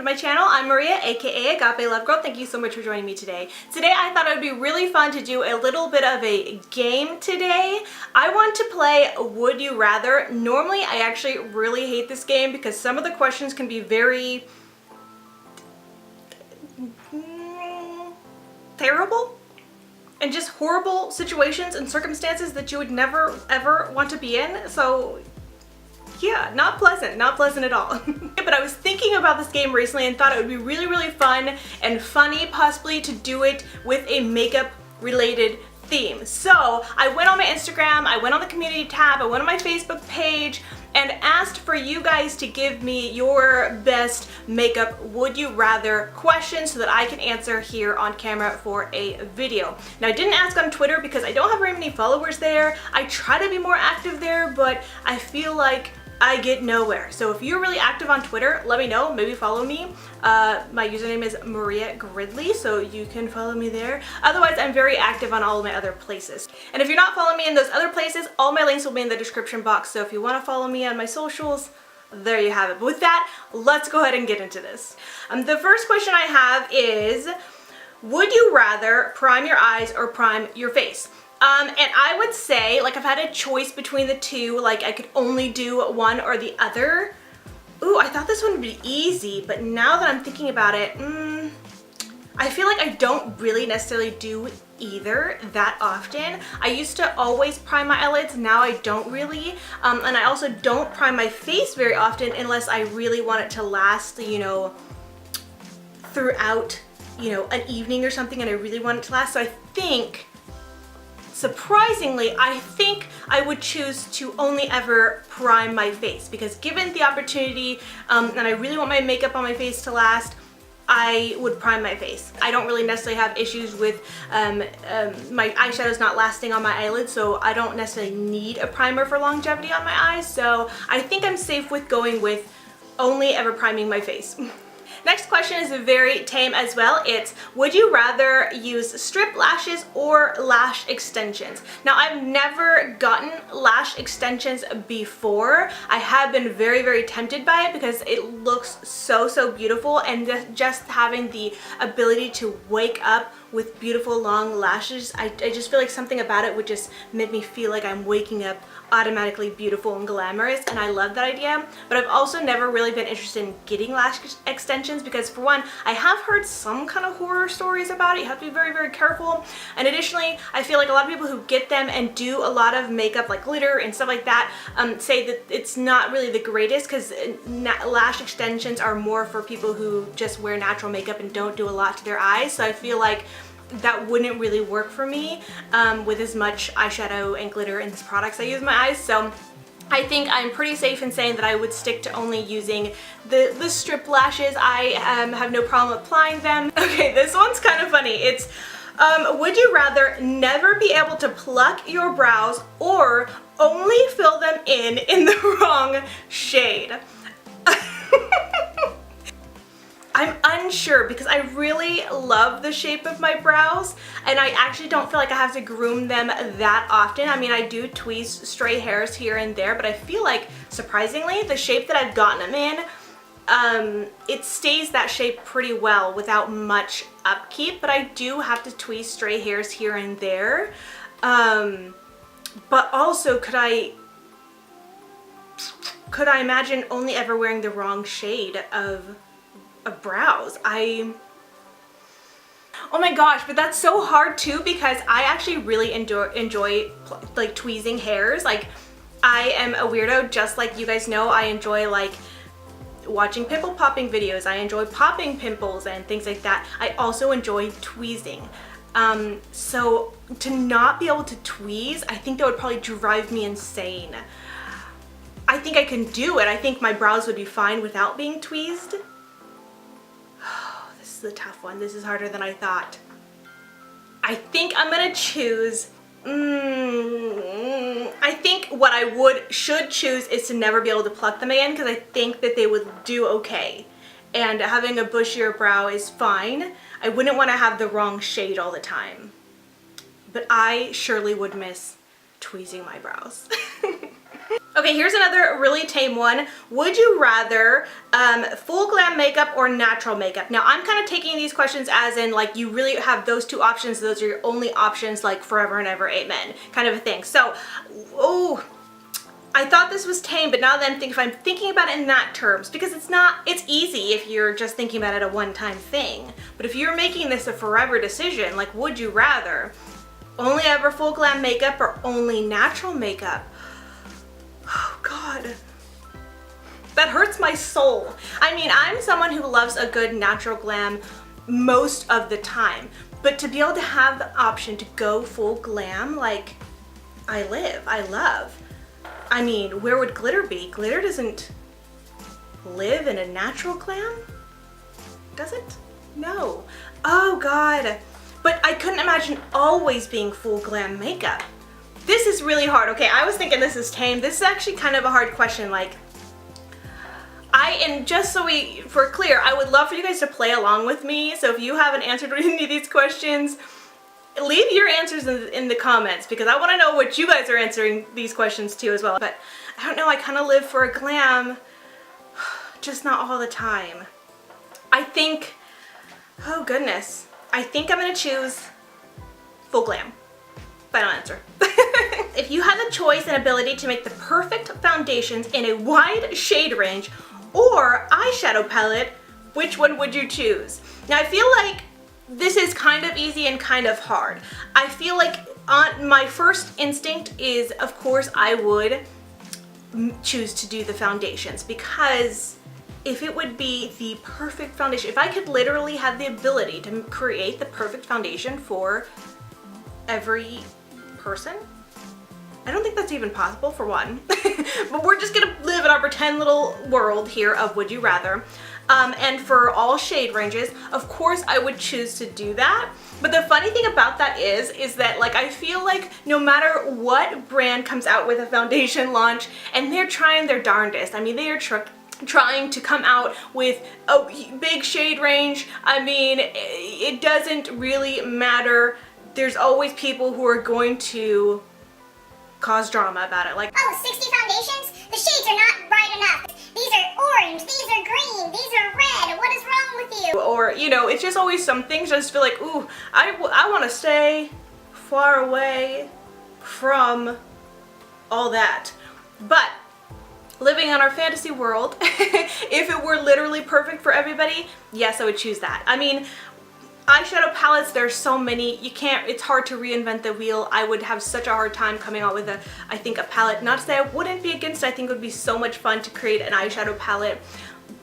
to my channel. I'm Maria, aka Agape Love Girl. Thank you so much for joining me today. Today I thought it would be really fun to do a little bit of a game today. I want to play Would You Rather. Normally I actually really hate this game because some of the questions can be very terrible and just horrible situations and circumstances that you would never ever want to be in. So yeah, not pleasant at all. But I was thinking about this game recently and thought it would be really fun and funny possibly to do it with a makeup related theme. So I went on my Instagram, I went on the community tab, I went on my Facebook page and asked for you guys to give me your best makeup would you rather questions so that I can answer here on camera for a video. Now I didn't ask on Twitter because I don't have very many followers there. I try to be more active there, but I feel like I get nowhere. So if you're really active on Twitter, let me know, maybe follow me. My username is Maria Gridley, so you can follow me there. Otherwise, I'm very active on all of my other places. And if you're not following me in those other places, all my links will be in the description box. So if you want to follow me on my socials, there you have it. But with that, let's go ahead and get into this. The first question I have is, would you rather prime your eyes or prime your face? And I would say, like, I've had a choice between the two, like I could only do one or the other. Ooh, I thought this one would be easy, but now that I'm thinking about it, I feel like I don't really necessarily do either that often. I used to always prime my eyelids, now I don't really. And I also don't prime my face very often unless I really want it to last, you know, throughout, you know, an evening or something and I really want it to last. So I think, surprisingly, I think I would choose to only ever prime my face because given the opportunity and I really want my makeup on my face to last, I would prime my face. I don't really necessarily have issues with my eyeshadows not lasting on my eyelids, so I don't necessarily need a primer for longevity on my eyes, so I think I'm safe with going with only ever priming my face. Next question is very tame as well. It's, would you rather use strip lashes or lash extensions? Now, I've never gotten lash extensions before. I have been very tempted by it because it looks so beautiful, and just having the ability to wake up with beautiful long lashes, I just feel like something about it would just make me feel like I'm waking up automatically beautiful and glamorous, and I love that idea. But I've also never really been interested in getting lash extensions because, for one, I have heard some kind of horror stories about it. You have to be very careful, and additionally I feel like a lot of people who get them and do a lot of makeup like glitter and stuff like that say that it's not really the greatest because lash extensions are more for people who just wear natural makeup and don't do a lot to their eyes. So I feel like that wouldn't really work for me with as much eyeshadow and glitter in these products I use in my eyes. So I think I'm pretty safe in saying that I would stick to only using the strip lashes. I have no problem applying them. Okay, this one's kind of funny. It's, would you rather never be able to pluck your brows or only fill them in the wrong shade? I'm unsure because I really love the shape of my brows and I actually don't feel like I have to groom them that often. I mean, I do tweeze stray hairs here and there, but I feel like, surprisingly, the shape that I've gotten them in, it stays that shape pretty well without much upkeep, but I do have to tweeze stray hairs here and there. But also, could I imagine only ever wearing the wrong shade of brows? Oh my gosh, but that's so hard too because I actually really enjoy like tweezing hairs. Like, I am a weirdo, just like you guys know. I enjoy like watching pimple popping videos. I enjoy popping pimples and things like that. I also enjoy tweezing. So to not be able to tweeze, I think that would probably drive me insane. I think I can do it. I think my brows would be fine without being tweezed. This is a tough one. This is harder than I thought. I think I'm gonna choose, I think what I should choose is to never be able to pluck them again because I think that they would do okay. And having a bushier brow is fine. I wouldn't want to have the wrong shade all the time. But I surely would miss tweezing my brows. Okay, here's another really tame one. Would you rather full glam makeup or natural makeup? Now, I'm kind of taking these questions as in like you really have those two options. Those are your only options, like forever and ever, amen, kind of a thing. So, oh, I thought this was tame, but now then if I'm thinking about it in that terms, because it's easy if you're just thinking about it a one-time thing. But if you're making this a forever decision, like would you rather only ever full glam makeup or only natural makeup? Oh God, that hurts my soul. I mean, I'm someone who loves a good natural glam most of the time, but to be able to have the option to go full glam, like I love. I mean, where would glitter be? Glitter doesn't live in a natural glam, does it? No. Oh God, but I couldn't imagine always being full glam makeup. This is really hard. Okay, I was thinking this is tame. This is actually kind of a hard question. Like, and just so we're clear, I would love for you guys to play along with me. So if you haven't answered any of these questions, leave your answers in the comments, because I want to know what you guys are answering these questions to as well. But I don't know, I kind of live for a glam, just not all the time. I think, oh goodness, I think I'm going to choose full glam. Final answer. If you had the choice and ability to make the perfect foundations in a wide shade range or eyeshadow palette, which one would you choose? Now I feel like this is kind of easy and kind of hard. I feel like my first instinct is, of course, I would choose to do the foundations, because if it would be the perfect foundation, if I could literally have the ability to create the perfect foundation for every person, I don't think that's even possible, for one. But we're just gonna live in our pretend little world here of would you rather. And for all shade ranges, of course I would choose to do that. But the funny thing about that is that, like, I feel like no matter what brand comes out with a foundation launch, and they're trying their darndest. I mean, they are trying to come out with a big shade range. I mean, it doesn't really matter. There's always people who are going to cause drama about it. Like, oh, 60 foundations? The shades are not bright enough. These are orange, these are green, these are red. What is wrong with you? Or, you know, it's just always some things I just feel like, ooh, I want to stay far away from all that. But living in our fantasy world, if it were literally perfect for everybody, yes, I would choose that. I mean, eyeshadow palettes, there's so many, it's hard to reinvent the wheel. I would have such a hard time coming out with I think a palette. Not to say I wouldn't be against it, I think it would be so much fun to create an eyeshadow palette.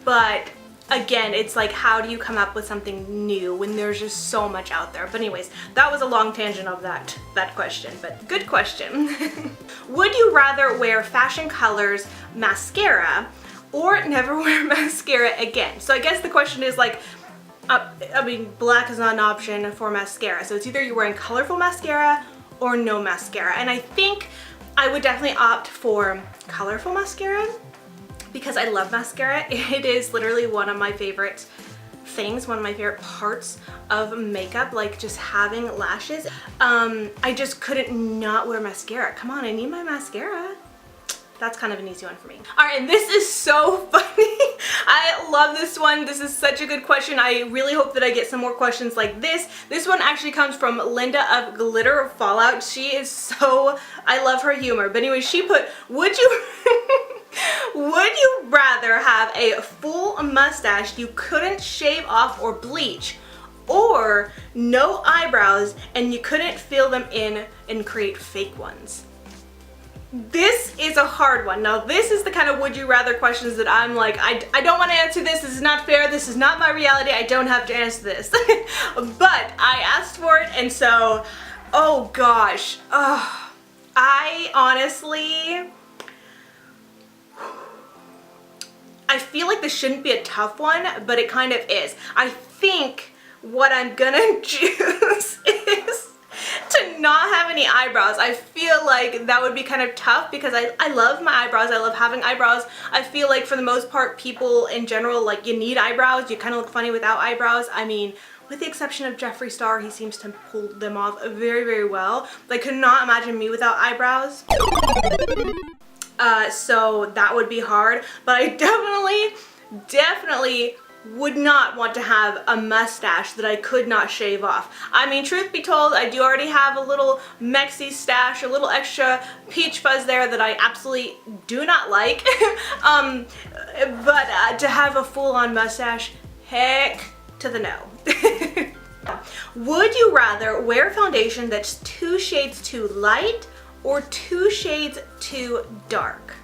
But again, it's like, how do you come up with something new when there's just so much out there? But anyways, that was a long tangent of that question, but good question. Would you rather wear Fashion Colors mascara or never wear mascara again? So I guess the question is like, I mean, black is not an option for mascara. So it's either you're wearing colorful mascara or no mascara. And I think I would definitely opt for colorful mascara, because I love mascara. It is literally one of my favorite things, one of my favorite parts of makeup, like just having lashes. I just couldn't not wear mascara. Come on, I need my mascara. That's kind of an easy one for me. All right, and this is so funny. I love this one. This is such a good question. I really hope that I get some more questions like this. This one actually comes from Linda of Glitter Fallout. She is so, I love her humor. But anyway, she put, would you rather have a full mustache you couldn't shave off or bleach, or no eyebrows and you couldn't fill them in and create fake ones? This is a hard one. Now, this is the kind of would you rather questions that I'm like, I don't want to answer this. This is not fair. This is not my reality. I don't have to answer this. But I asked for it, and so, oh gosh. I honestly, I feel like this shouldn't be a tough one, but it kind of is. I think what I'm gonna choose is to not have any eyebrows. I feel like that would be kind of tough, because I love my eyebrows. I love having eyebrows. I feel like for the most part, people in general, like, you need eyebrows. You kind of look funny without eyebrows. I mean, with the exception of Jeffree Star, he seems to pull them off very, very well. I could not imagine me without eyebrows. so that would be hard, but I definitely would not want to have a mustache that I could not shave off. I mean, truth be told, I do already have a little Mexi stash, a little extra peach fuzz there that I absolutely do not like. But to have a full-on mustache, heck to the no. Would you rather wear foundation that's 2 shades too light or 2 shades too dark?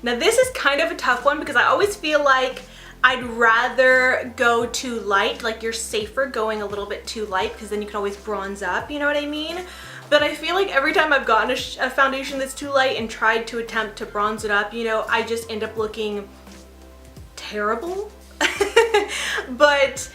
Now this is kind of a tough one because I always feel like I'd rather go too light, like you're safer going a little bit too light because then you can always bronze up, you know what I mean? But I feel like every time I've gotten a foundation that's too light and tried to attempt to bronze it up, you know, I just end up looking terrible. But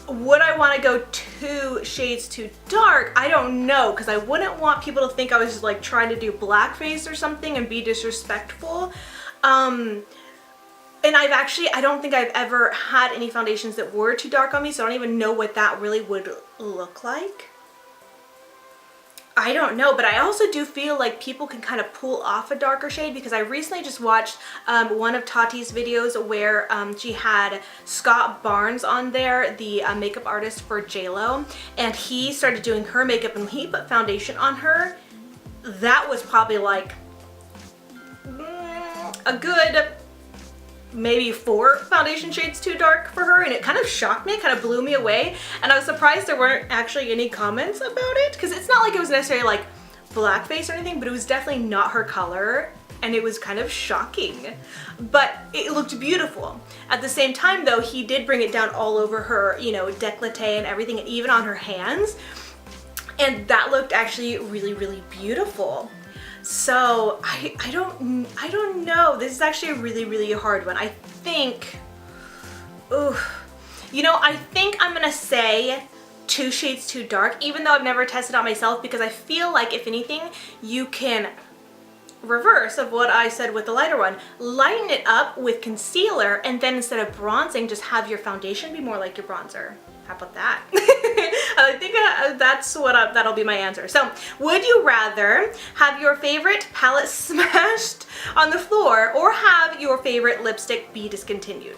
would I want to go 2 shades too dark? I don't know, because I wouldn't want people to think I was just like trying to do blackface or something and be disrespectful. And I don't think I've ever had any foundations that were too dark on me, so I don't even know what that really would look like. I don't know, but I also do feel like people can kind of pull off a darker shade because I recently just watched one of Tati's videos where she had Scott Barnes on there, the makeup artist for JLo, and he started doing her makeup and he put foundation on her. That was probably like a good maybe 4 foundation shades too dark for her, and it kind of shocked me, it kind of blew me away, and I was surprised there weren't actually any comments about it because it's not like it was necessarily like blackface or anything, but it was definitely not her color and it was kind of shocking, but it looked beautiful. At the same time though, he did bring it down all over her, you know, décolleté and everything, and even on her hands, and that looked actually really, really beautiful. So I don't know. This is actually a really, really hard one. I think, you know, I think I'm gonna say 2 shades too dark, even though I've never tested out myself, because I feel like if anything, you can reverse of what I said with the lighter one. Lighten it up with concealer, and then instead of bronzing, just have your foundation be more like your bronzer. How about that? I think that's what that'll be my answer. So, would you rather have your favorite palette smashed on the floor or have your favorite lipstick be discontinued?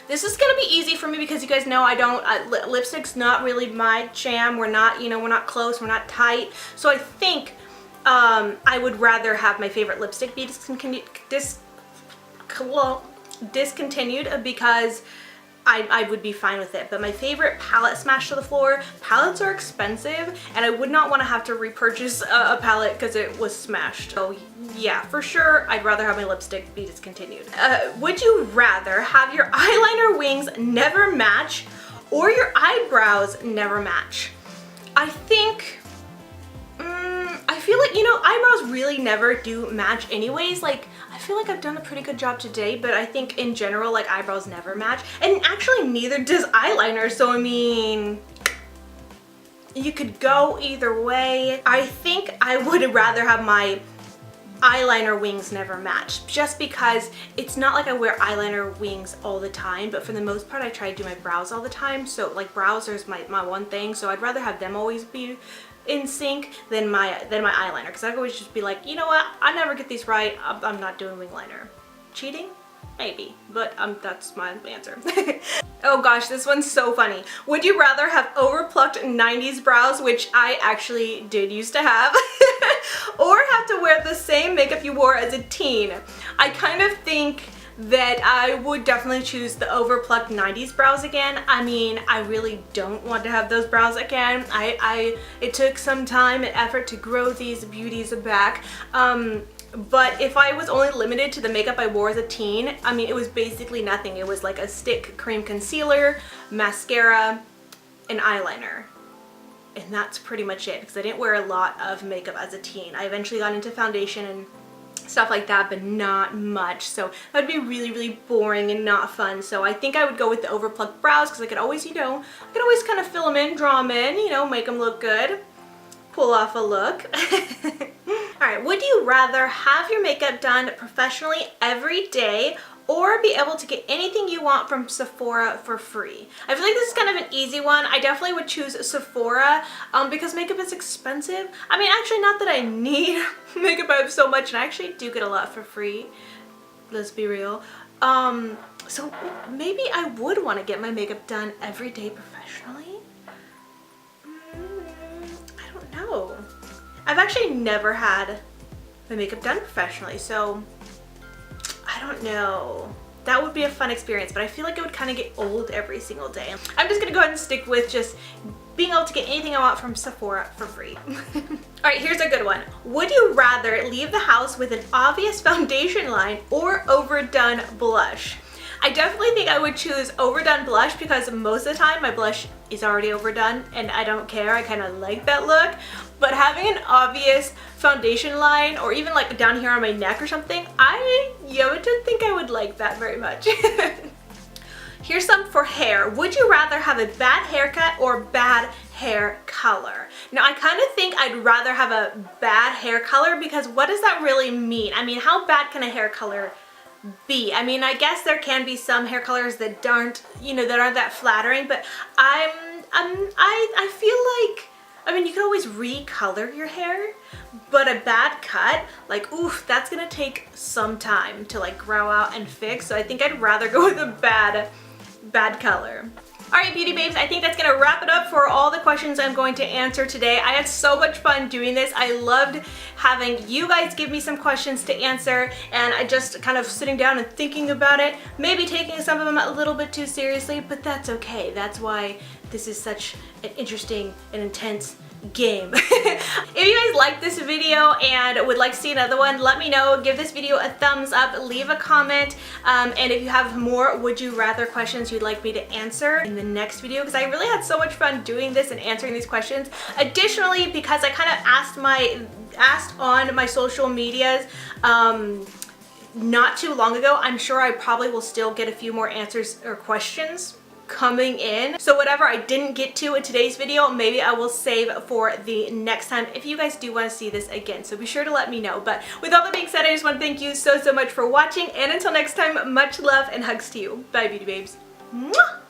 This is gonna be easy for me because you guys know I don't, lipstick's not really my jam. We're not, you know, we're not close, we're not tight. So I think I would rather have my favorite lipstick be discontinued because I would be fine with it. But my favorite palette smashed to the floor, palettes are expensive and I would not want to have to repurchase a palette because it was smashed. So yeah, for sure, I'd rather have my lipstick be discontinued. Would you rather have your eyeliner wings never match or your eyebrows never match? I think, I feel like, you know, eyebrows really never do match anyways. Like, I feel like I've done a pretty good job today, but I think in general, like, eyebrows never match. And actually neither does eyeliner, so I mean, you could go either way. I think I would rather have my eyeliner wings never match, just because it's not like I wear eyeliner wings all the time, but for the most part I try to do my brows all the time, so like brows is my one thing, so I'd rather have them always be in sync than my eyeliner, because I could always just be like, you know what, I never get these right, I'm not doing wing liner. Cheating? Maybe, but that's my answer. Oh gosh, this one's so funny. Would you rather have overplucked 90s brows, which I actually did used to have, or have to wear the same makeup you wore as a teen? I kind of think that I would definitely choose the overplucked 90s brows again. I mean, I really don't want to have those brows again. It took some time and effort to grow these beauties back. But if I was only limited to the makeup I wore as a teen, I mean, it was basically nothing. It was like a stick cream concealer, mascara, and eyeliner. And that's pretty much it, because I didn't wear a lot of makeup as a teen. I eventually got into foundation and stuff like that, but not much. So that would be really, really boring and not fun. So I think I would go with the overplucked brows, because I could always, you know, I could always kind of fill them in, draw them in, you know, make them look good, pull off a look. Alright, would you rather have your makeup done professionally every day or be able to get anything you want from Sephora for free. I feel like this is kind of an easy one. I definitely would choose Sephora because makeup is expensive. I mean, actually, not that I need makeup. I have so much, and I actually do get a lot for free. Let's be real. So maybe I would want to get my makeup done every day professionally. I don't know. I've actually never had my makeup done professionally, so I don't know. That would be a fun experience, but I feel like it would kind of get old every single day. I'm just gonna go ahead and stick with just being able to get anything I want from Sephora for free. All right, here's a good one. Would you rather leave the house with an obvious foundation line or overdone blush? I definitely think I would choose overdone blush because most of the time my blush is already overdone and I don't care. I kind of like that look. But having an obvious foundation line or even like down here on my neck or something, I don't think I would like that very much. Here's some for hair. Would you rather have a bad haircut or bad hair color? Now, I kind of think I'd rather have a bad hair color because what does that really mean? I mean, how bad can a hair color be? I mean, I guess there can be some hair colors that aren't, that aren't that flattering, but I feel like, I mean, you can always recolor your hair, but a bad cut, like, oof, that's gonna take some time to like grow out and fix. So I think I'd rather go with a bad color. All right, beauty babes, I think that's gonna wrap it up for all the questions I'm going to answer today. I had so much fun doing this. I loved having you guys give me some questions to answer, and I just kind of sitting down and thinking about it, maybe taking some of them a little bit too seriously, but that's okay. That's why this is such an interesting and intense game. If you guys like this video and would like to see another one, let me know. Give this video a thumbs up, leave a comment, and if you have more would you rather questions you'd like me to answer in the next video, because I really had so much fun doing this and answering these questions. Additionally, because I kind of asked on my social medias not too long ago, I'm sure I probably will still get a few more answers or questions coming in. So whatever I didn't get to in today's video, maybe I will save for the next time if you guys do want to see this again. So be sure to let me know. But with all that being said, I just want to thank you so much for watching, and until next time, much love and hugs to you. Bye, beauty babes. Mwah!